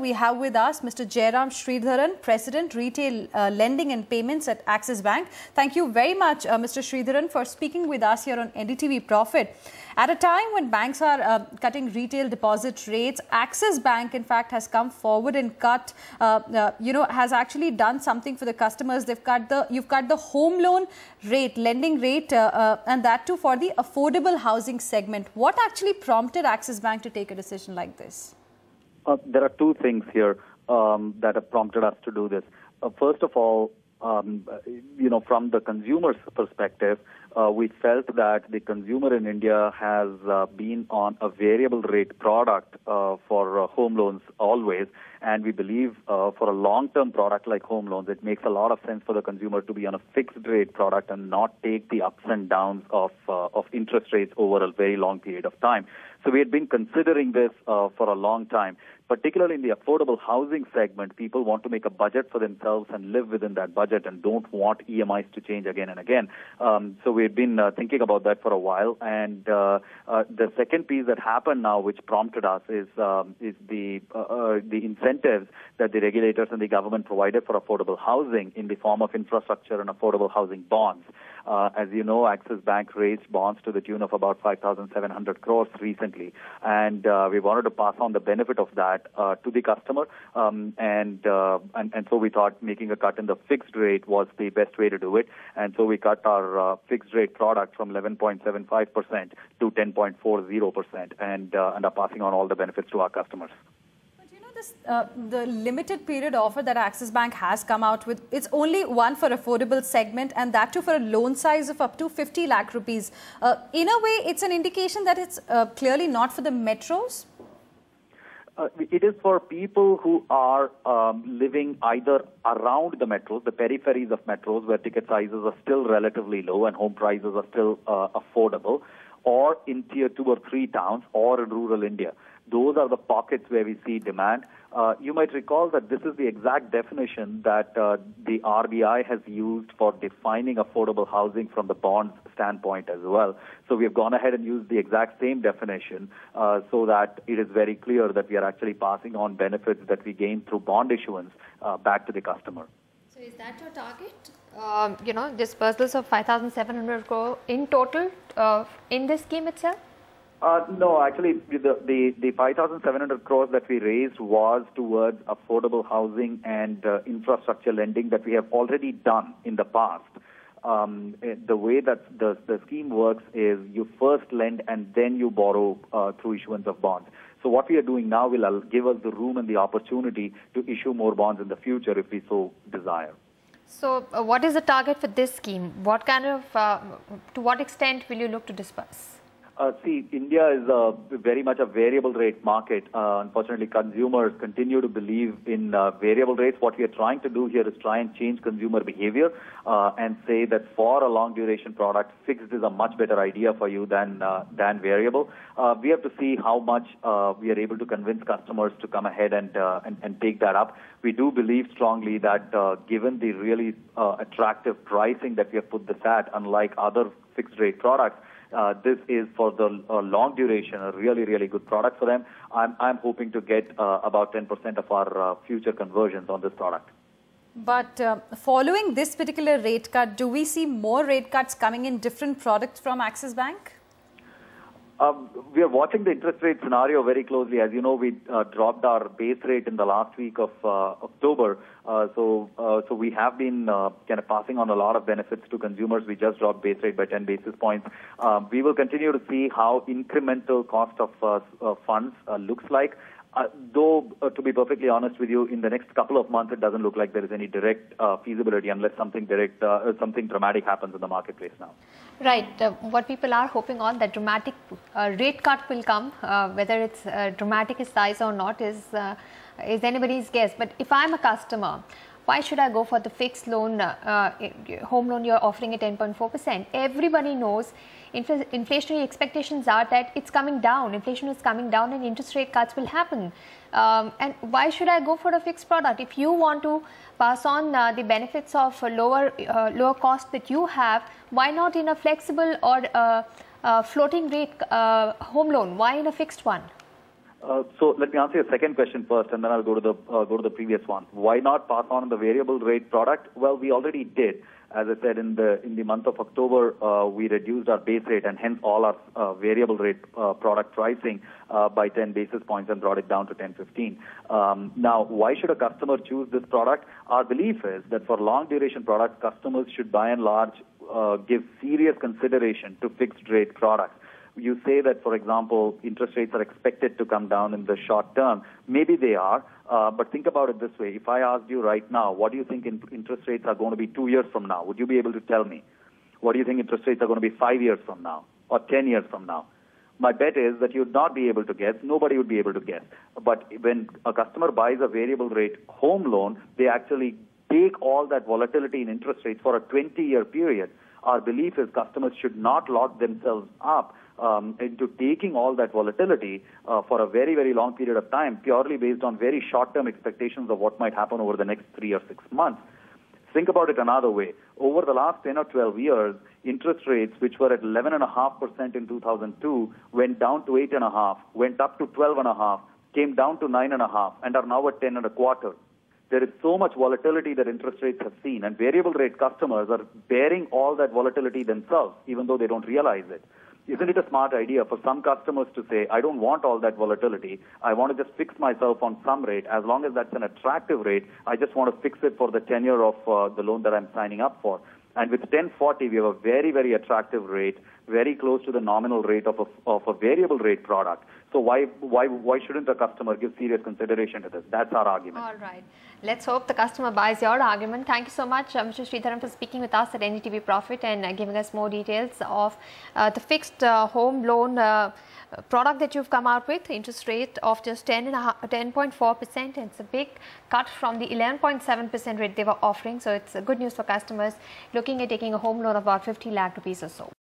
We have with us Mr. Jairam Sridharan, President, Retail Lending and Payments at Axis Bank. Thank you very much, Mr. Sridharan, for speaking with us here on NDTV Profit. At a time when banks are cutting retail deposit rates, Axis Bank, in fact, has come forward and cut, has actually done something for the customers. You've cut the home loan rate, lending rate, and that too for the affordable housing segment. What actually prompted Axis Bank to take a decision like this? There are two things here that have prompted us to do this. First of all, from the consumer's perspective, we felt that the consumer in India has been on a variable rate product for home loans always. And we believe for a long-term product like home loans, it makes a lot of sense for the consumer to be on a fixed rate product and not take the ups and downs of interest rates over a very long period of time. So we had been considering this for a long time. Particularly in the affordable housing segment, people want to make a budget for themselves and live within that budget and don't want EMIs to change again and again. So we've been thinking about that for a while. And the second piece that happened now, which prompted us, is the incentives that the regulators and the government provided for affordable housing in the form of infrastructure and affordable housing bonds. As you know, Axis Bank raised bonds to the tune of about 5,700 crores recently, and we wanted to pass on the benefit of that to the customer, and so we thought making a cut in the fixed rate was the best way to do it, and so we cut our fixed rate product from 11.75% to 10.40%, and are passing on all the benefits to our customers. The limited period offer that Axis Bank has come out with, it's only one for affordable segment, and that too for a loan size of up to 50 lakh rupees. In a way, it's an indication that it's clearly not for the metros. It is for people who are living either around the metros, the peripheries of metros, where ticket sizes are still relatively low and home prices are still affordable, or in tier 2 or 3 towns, or in rural India. Those are the pockets where we see demand. You might recall that this is the exact definition that the RBI has used for defining affordable housing from the bonds standpoint as well. So we have gone ahead and used the exact same definition so that it is very clear that we are actually passing on benefits that we gain through bond issuance back to the customer. So is that your target? Disbursements of 5,700 crore in total in this scheme itself? No, actually, the 5,700 crores that we raised was towards affordable housing and infrastructure lending that we have already done in the past. The way that the scheme works is you first lend and then you borrow through issuance of bonds. So what we are doing now will give us the room and the opportunity to issue more bonds in the future if we so desire. So what is the target for this scheme? What kind of, to what extent will you look to disburse? See, India is very much a variable rate market. Unfortunately, consumers continue to believe in variable rates. What we are trying to do here is try and change consumer behavior and say that for a long duration product, fixed is a much better idea for you than variable. We have to see how much we are able to convince customers to come ahead and take that up. We do believe strongly that given the really attractive pricing that we have put this at, unlike other fixed rate products, this is for the long duration, a really, really good product for them. I'm hoping to get about 10% of our future conversions on this product. But following this particular rate cut, do we see more rate cuts coming in different products from Axis Bank? We are watching the interest rate scenario very closely. As you know, we dropped our base rate in the last week of October. So we have been kind of passing on a lot of benefits to consumers. We just dropped base rate by 10 basis points. We will continue to see how incremental cost of funds looks like. Though, to be perfectly honest with you, in the next couple of months, it doesn't look like there is any direct feasibility unless something dramatic happens in the marketplace now. Right. What people are hoping on, that dramatic rate cut will come. Whether it's dramatic in size or not is anybody's guess. But if I'm a customer, why should I go for the fixed loan, home loan you're offering at 10.4%? Everybody knows inflationary expectations are that it's coming down, inflation is coming down and interest rate cuts will happen. And why should I go for a fixed product? If you want to pass on the benefits of lower cost that you have, why not in a flexible or floating rate home loan? Why in a fixed one? So let me answer your second question first, and then I'll go to the previous one. Why not pass on the variable rate product? Well, we already did. As I said, in the month of October, we reduced our base rate and hence all our variable rate product pricing by 10 basis points and brought it down to 10-15. Now, why should a customer choose this product? Our belief is that for long duration products, customers should by and large give serious consideration to fixed rate products. You say that, for example, interest rates are expected to come down in the short term. Maybe they are, but think about it this way. If I asked you right now, what do you think interest rates are going to be 2 years from now? Would you be able to tell me? What do you think interest rates are going to be 5 years from now or 10 years from now? My bet is that you'd not be able to guess. Nobody would be able to guess. But when a customer buys a variable rate home loan, they actually take all that volatility in interest rates for a 20-year period. Our belief is customers should not lock themselves up into taking all that volatility for a very, very long period of time, purely based on very short-term expectations of what might happen over the next 3 or 6 months. Think about it another way. Over the last 10 or 12 years, interest rates, which were at 11.5% in 2002, went down to 8.5%, went up to 12.5%, came down to 9.5%, and are now at 10.25%. There is so much volatility that interest rates have seen, and variable rate customers are bearing all that volatility themselves, even though they don't realize it. Isn't it a smart idea for some customers to say, I don't want all that volatility. I want to just fix myself on some rate. As long as that's an attractive rate, I just want to fix it for the tenure of the loan that I'm signing up for. And with 1040, we have a very, very attractive rate, very close to the nominal rate of a variable rate product. So why shouldn't a customer give serious consideration to this? That's our argument. All right. Let's hope the customer buys your argument. Thank you so much, Mr. Sridharan, for speaking with us at NDTV Profit and giving us more details of the fixed home loan product that you've come out with, interest rate of just 10.4%. It's a big cut from the 11.7% rate they were offering. So it's good news for customers looking at taking a home loan of about 50 lakh rupees or so.